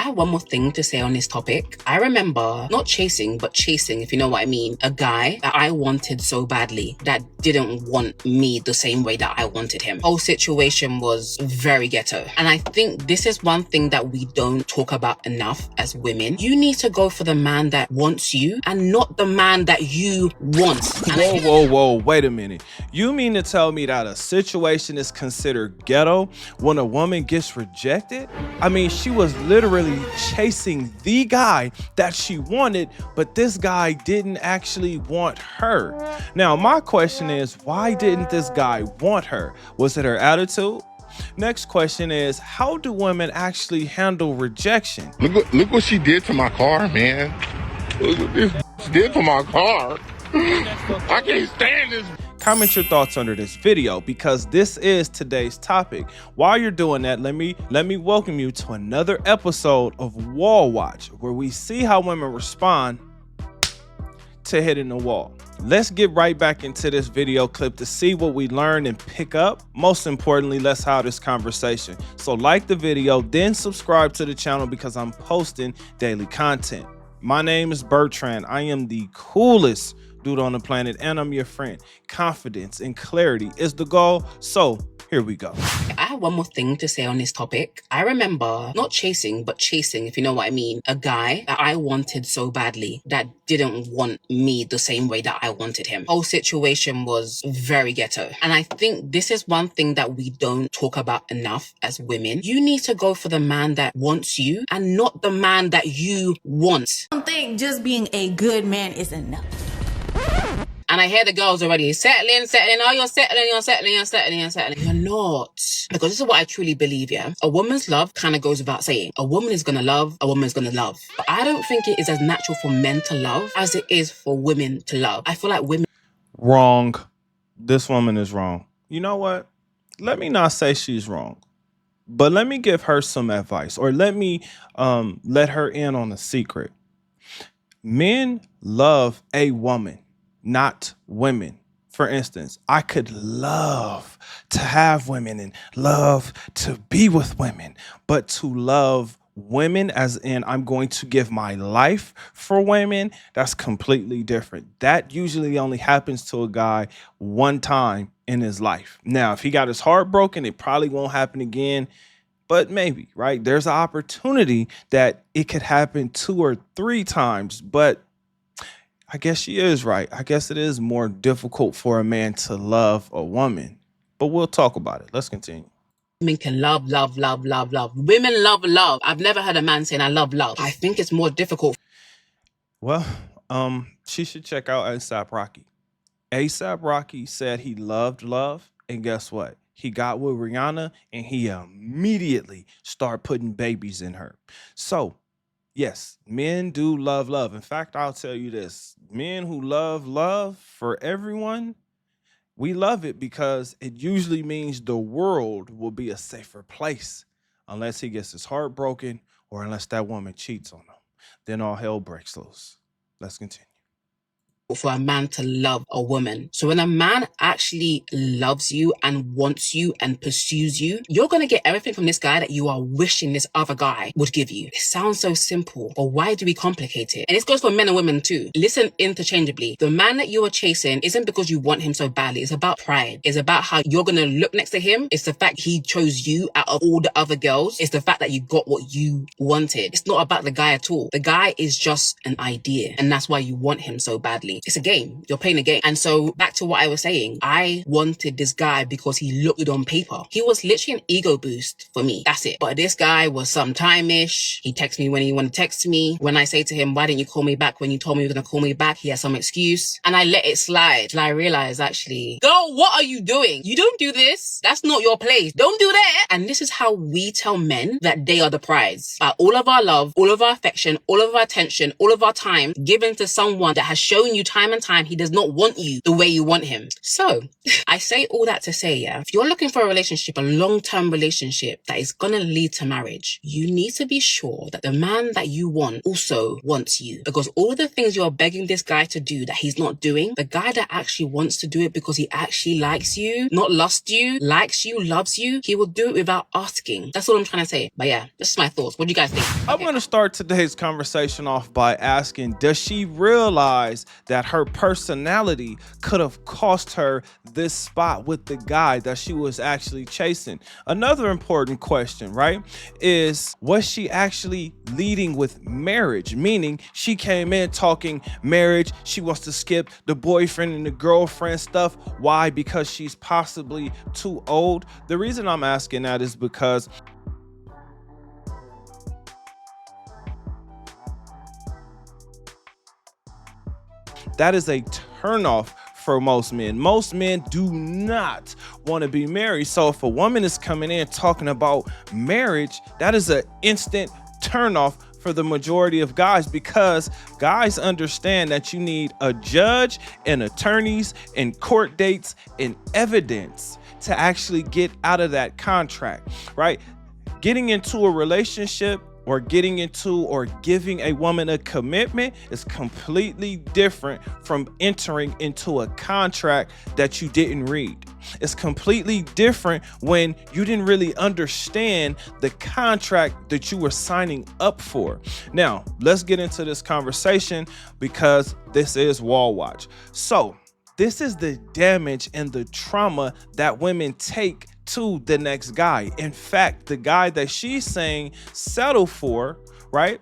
have one more thing to say on this topic. I remember not chasing, but chasing, if you know what I mean, a guy that I wanted so badly that didn't want me the same way that I wanted him. Whole situation was very ghetto. And I think this is one thing that we don't talk about enough as women. You need to go for the man that wants you and not the man that you want. Whoa, wait a minute. You mean to tell me that a situation is considered ghetto when a woman gets rejected? I mean, she was literally chasing the guy that she wanted, but this guy didn't actually want her. Now, my question is, why didn't this guy want her? Was it her attitude? Next question is, how do women actually handle rejection? Look what she did to my car, man. Look what this did to my car. I can't stand this. Comment your thoughts under this video because this is today's topic. While you're doing that, let me welcome you to another episode of Wall Watch, where we see how women respond to hitting the wall. Let's get right back into this video clip to see what we learned and pick up. Most importantly, let's have this conversation. So like the video, then subscribe to the channel because I'm posting daily content. My name is Bertrand. I am the coolest dude on the planet, and I'm your friend. Confidence and clarity is the goal. So here we go. I have one more thing to say on this topic. I remember not chasing, but chasing, if you know what I mean, a guy that I wanted so badly that didn't want me the same way that I wanted him. Whole situation was very ghetto. And I think this is one thing that we don't talk about enough as women. You need to go for the man that wants you and not the man that you want. I don't think just being a good man is enough. And I hear the girls already settling. Oh, you're settling. You're not. Because this is what I truly believe, yeah? A woman's love kind of goes without saying. A woman is going to love, a woman is going to love. But I don't think it is as natural for men to love as it is for women to love. I feel like women... Wrong. This woman is wrong. You know what? Let me not say she's wrong, but let me give her some advice, or let me let her in on a secret. Men love a woman, not women. For instance, I could love to have women and love to be with women, but to love women as in I'm going to give my life for women, that's completely different. That usually only happens to a guy one time in his life. Now, if he got his heart broken, it probably won't happen again. But maybe, right? There's an opportunity that it could happen 2 or 3 times, but I guess she is right. I guess it is more difficult for a man to love a woman, but we'll talk about it. Let's continue. Women can love. Women love. I've never heard a man saying I love. I think it's more difficult. Well, she should check out A$AP Rocky. A$AP Rocky said he loved love, and guess what? He got with Rihanna, and he immediately started putting babies in her. So, yes, men do love love. In fact, I'll tell you this. Men who love love for everyone, we love it because it usually means the world will be a safer place unless he gets his heart broken or unless that woman cheats on him. Then all hell breaks loose. Let's continue. For a man to love a woman. So when a man actually loves you and wants you and pursues you, you're going to get everything from this guy that you are wishing this other guy would give you. It sounds so simple, but why do we complicate it? And this goes for men and women too. Listen interchangeably. The man that you are chasing isn't because you want him so badly. It's about pride. It's about how you're going to look next to him. It's the fact he chose you out of all the other girls. It's the fact that you got what you wanted. It's not about the guy at all. The guy is just an idea, and that's why you want him so badly. It's a game. You're playing a game. And so back to what I was saying, I wanted this guy because he looked good on paper. He was literally an ego boost for me. That's it. But this guy was sometime-ish. He texts me when he wanted to text me. When I say to him, why didn't you call me back when you told me you were going to call me back? He had some excuse. And I let it slide. And I realized actually, girl, what are you doing? You don't do this. That's not your place. Don't do that. And this is how we tell men that they are the prize. All of our love, all of our affection, all of our attention, all of our time given to someone that has shown you time and time he does not want you the way you want him. So I say all that to say, yeah, if you're looking for a relationship, a long-term relationship that is gonna lead to marriage, you need to be sure that the man that you want also wants you. Because all of the things you're begging this guy to do that he's not doing, the guy that actually wants to do it because he actually likes you, not lust you, likes you, loves you, he will do it without asking. That's all I'm trying to say. But yeah, this is my thoughts. What do you guys think? I'm going to start today's conversation off by asking, does she realize that her personality could have cost her this spot with the guy that she was actually chasing? Another important question, right, is was she actually leading with marriage? Meaning she came in talking marriage. She wants to skip the boyfriend and the girlfriend stuff. Why? Because she's possibly too old. The reason I'm asking that is because that is a turnoff for most men. Most men do not want to be married. So if a woman is coming in talking about marriage, that is an instant turnoff for the majority of guys, because guys understand that you need a judge and attorneys and court dates and evidence to actually get out of that contract, right? Getting into a relationship or getting into or giving a woman a commitment is completely different from entering into a contract that you didn't read. It's completely different when you didn't really understand the contract that you were signing up for. Now, let's get into this conversation because this is Wall Watch. So, this is the damage and the trauma that women take to the next guy. In fact, the guy that she's saying settle for, right?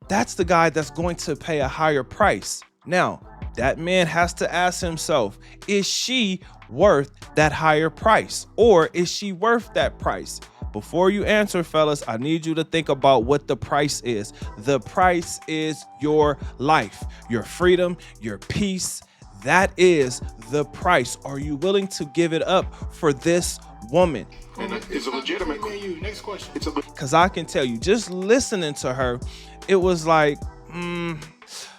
That's the guy that's going to pay a higher price. Now, that man has to ask himself, is she worth that higher price? Or is she worth that price? Before you answer, fellas, I need you to think about what the price is. The price is your life, your freedom, your peace. That is the price. Are you willing to give it up for this woman? And it's a legitimate question. Next question. Because I can tell you, just listening to her, it was like,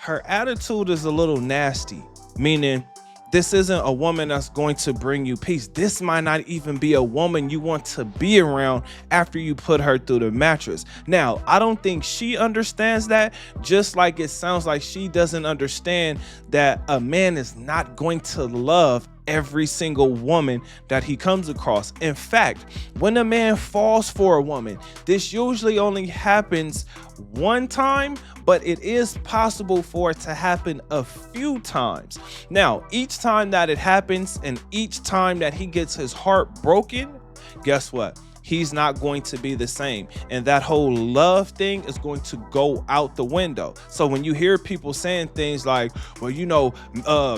her attitude is a little nasty, meaning this isn't a woman that's going to bring you peace. This might not even be a woman you want to be around after you put her through the mattress. Now, I don't think she understands that, just like it sounds like she doesn't understand that a man is not going to love every single woman that he comes across. In fact, when a man falls for a woman, this usually only happens one time, but it is possible for it to happen a few times. Now, each time that it happens and each time that he gets his heart broken, guess what? He's not going to be the same. And that whole love thing is going to go out the window. So when you hear people saying things like, well, you know,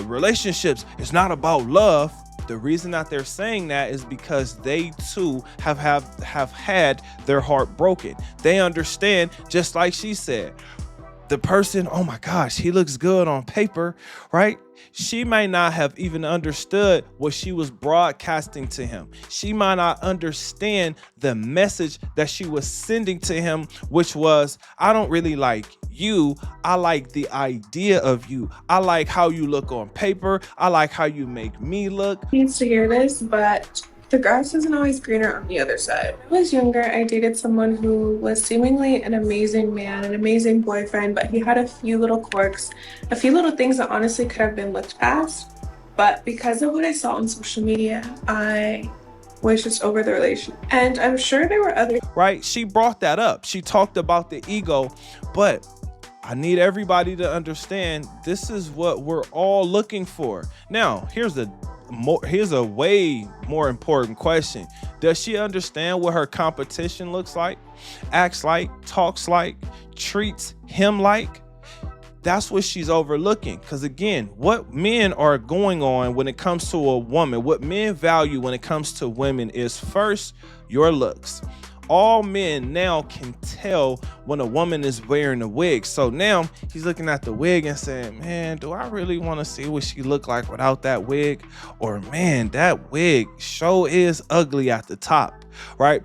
relationships, it's not about love. The reason that they're saying that is because they too have had their heart broken. They understand, just like she said, the person, oh my gosh, he looks good on paper, right? She might not have even understood what she was broadcasting to him. She might not understand the message that she was sending to him, which was, I don't really like you. I like the idea of you. I like how you look on paper. I like how you make me look. Needs to hear this, but the grass isn't always greener on the other side. When I was younger, I dated someone who was seemingly an amazing man, an amazing boyfriend, but he had a few little quirks, a few little things that honestly could have been looked past. But because of what I saw on social media, I was just over the relationship. And I'm sure there were other... Right? She brought that up. She talked about the ego, but I need everybody to understand this is what we're all looking for. Now, here's a way more important question. Does she understand what her competition looks like, acts like, talks like, treats him like? That's what she's overlooking. Because again, what men are going on when it comes to a woman, what men value when it comes to women is first, your looks. All men now can tell when a woman is wearing a wig. So now he's looking at the wig and saying, man, do I really want to see what she look like without that wig? Or man, that wig sure is ugly at the top, right?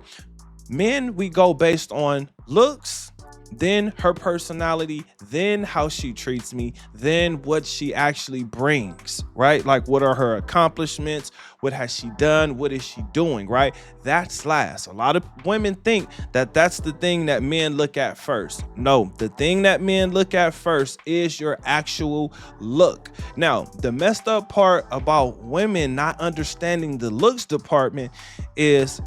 Men, we go based on looks then her personality, then how she treats me, then what she actually brings, right? Like, what are her accomplishments? What has she done? What is she doing, right? That's last. A lot of women think that that's the thing that men look at first. No, the thing that men look at first is your actual look. Now, the messed up part about women not understanding the looks department is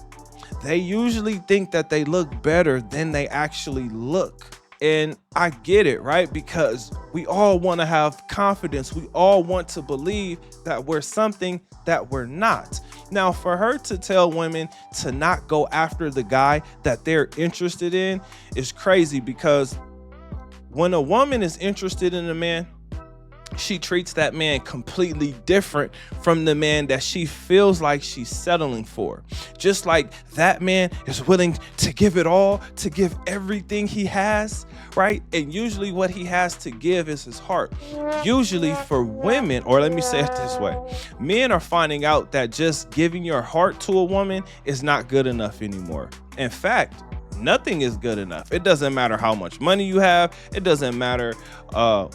they usually think that they look better than they actually look. And I get it, right? Because we all want to have confidence. We all want to believe that we're something that we're not. Now, for her to tell women to not go after the guy that they're interested in is crazy, because when a woman is interested in a man, she treats that man completely different from the man that she feels like she's settling for. Just like that man is willing to give it all, to give everything he has, right? And usually what he has to give is his heart. Usually for women, or let me say it this way, men are finding out that just giving your heart to a woman is not good enough anymore. In fact, nothing is good enough. It doesn't matter how much money you have. It doesn't matter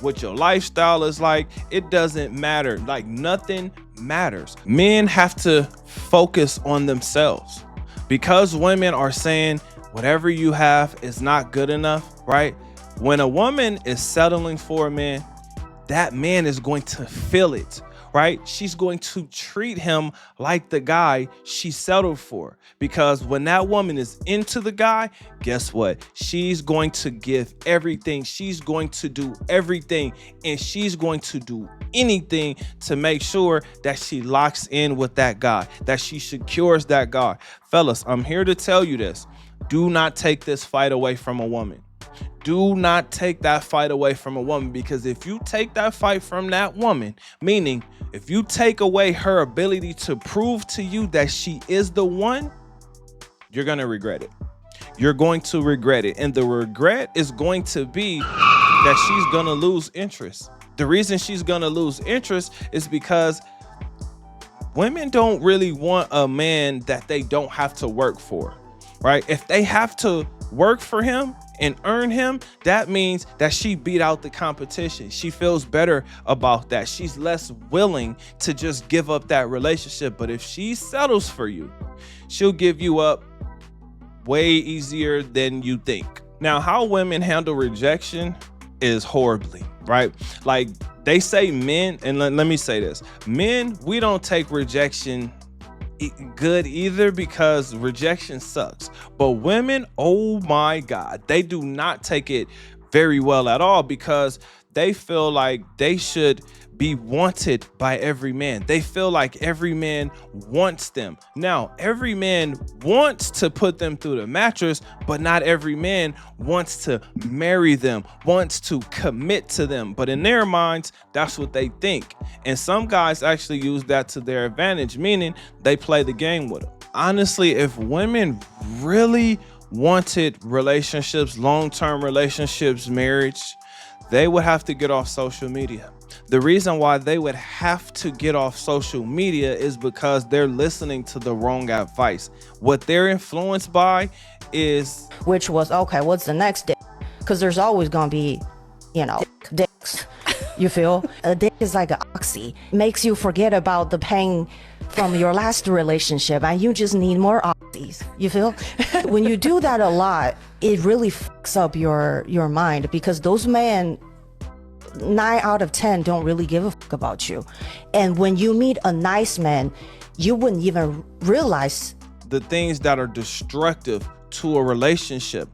what your lifestyle is like. It doesn't matter. Like, nothing matters. Men have to focus on themselves, because women are saying whatever you have is not good enough, right? When a woman is settling for a man, that man is going to feel it, right? She's going to treat him like the guy she settled for, because when that woman is into the guy, guess what? She's going to give everything. She's going to do everything, and she's going to do anything to make sure that she locks in with that guy, that she secures that guy. Fellas, I'm here to tell you this. Do not take this fight away from a woman. Do not take that fight away from a woman, because if you take that fight from that woman, meaning if you take away her ability to prove to you that she is the one, you're going to regret it. You're going to regret it. And the regret is going to be that she's going to lose interest. The reason she's going to lose interest is because women don't really want a man that they don't have to work for, right? If they have to work for him and earn him, that means that she beat out the competition. She feels better about that. She's less willing to just give up that relationship. But if she settles for you, she'll give you up way easier than you think. Now, how women handle rejection is horribly, right? Like, they say men, and let me say this, men, we don't take rejection good either, because rejection sucks. But women, oh my God, they do not take it very well at all, because they feel like they should be wanted by every man. They feel like every man wants them. Now, every man wants to put them through the mattress, but not every man wants to marry them, wants to commit to them. But in their minds, that's what they think. And some guys actually use that to their advantage, meaning they play the game with them. Honestly, if women really wanted relationships, long-term relationships, marriage, they would have to get off social media. The reason why they would have to get off social media is because they're listening to the wrong advice. What they're influenced by is, which was, okay, what's the next dick? Because there's always gonna be, dicks. You feel? A dick is like an oxy. Makes you forget about the pain from your last relationship, and you just need more oxys. You feel? When you do that a lot, it really fucks up your mind, because those men, 9 out of 10 don't really give a fuck about you. And when you meet a nice man, you wouldn't even realize the things that are destructive to a relationship.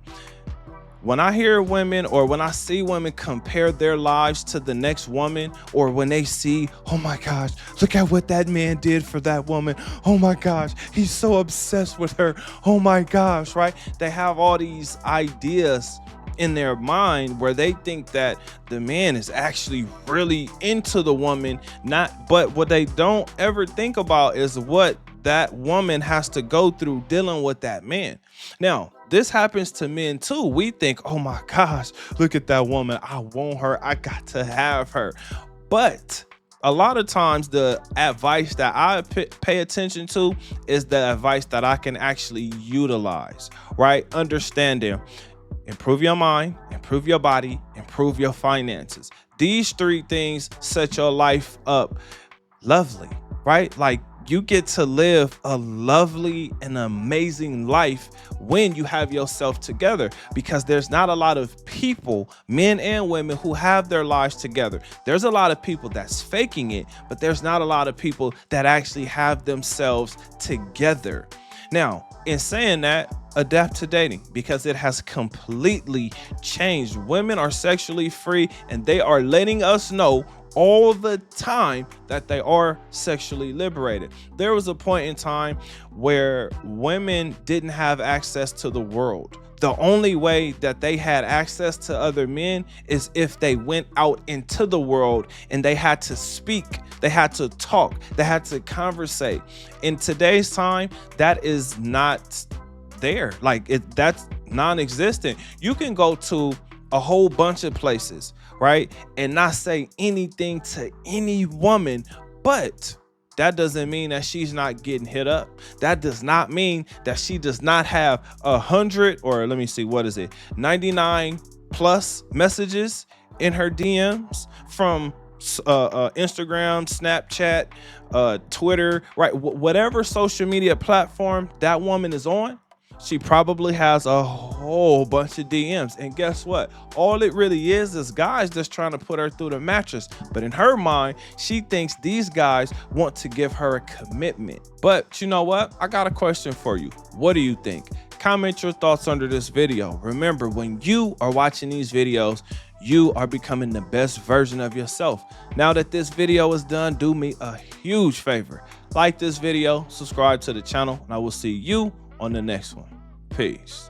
When I hear women, or when I see women compare their lives to the next woman, or when they see, oh my gosh, look at what that man did for that woman. Oh my gosh, he's so obsessed with her. Oh my gosh, right? They have all these ideas in their mind where they think that the man is actually really into the woman, but what they don't ever think about is what that woman has to go through dealing with that man. Now, this happens to men too. We think, oh my gosh, look at that woman. I want her. I got to have her. But a lot of times the advice that I pay attention to is the advice that I can actually utilize, right? Understanding improve your mind, improve your body, improve your finances. These 3 things set your life up lovely, right? Like, you get to live a lovely and amazing life when you have yourself together, because there's not a lot of people, men and women, who have their lives together. There's a lot of people that's faking it, but there's not a lot of people that actually have themselves together. Now, in saying that, adapt to dating, because it has completely changed. Women are sexually free, and they are letting us know all the time that they are sexually liberated. There was a point in time where women didn't have access to the world. The only way that they had access to other men is if they went out into the world and they had to speak, they had to talk, they had to conversate. In today's time, that is not there. Like, that's non-existent. You can go to a whole bunch of places, right, and not say anything to any woman, but that doesn't mean that she's not getting hit up. That does not mean that she does not have 100, or let me see, what is it, 99 plus messages in her DMs from Instagram, Snapchat, Twitter, right? Whatever social media platform that woman is on, she probably has a whole bunch of DMs. And guess what? All it really is guys just trying to put her through the mattress. But in her mind, she thinks these guys want to give her a commitment. But you know what? I got a question for you. What do you think? Comment your thoughts under this video. Remember, when you are watching these videos, you are becoming the best version of yourself. Now that this video is done, do me a huge favor. Like this video, subscribe to the channel, and I will see you on the next one. Peace.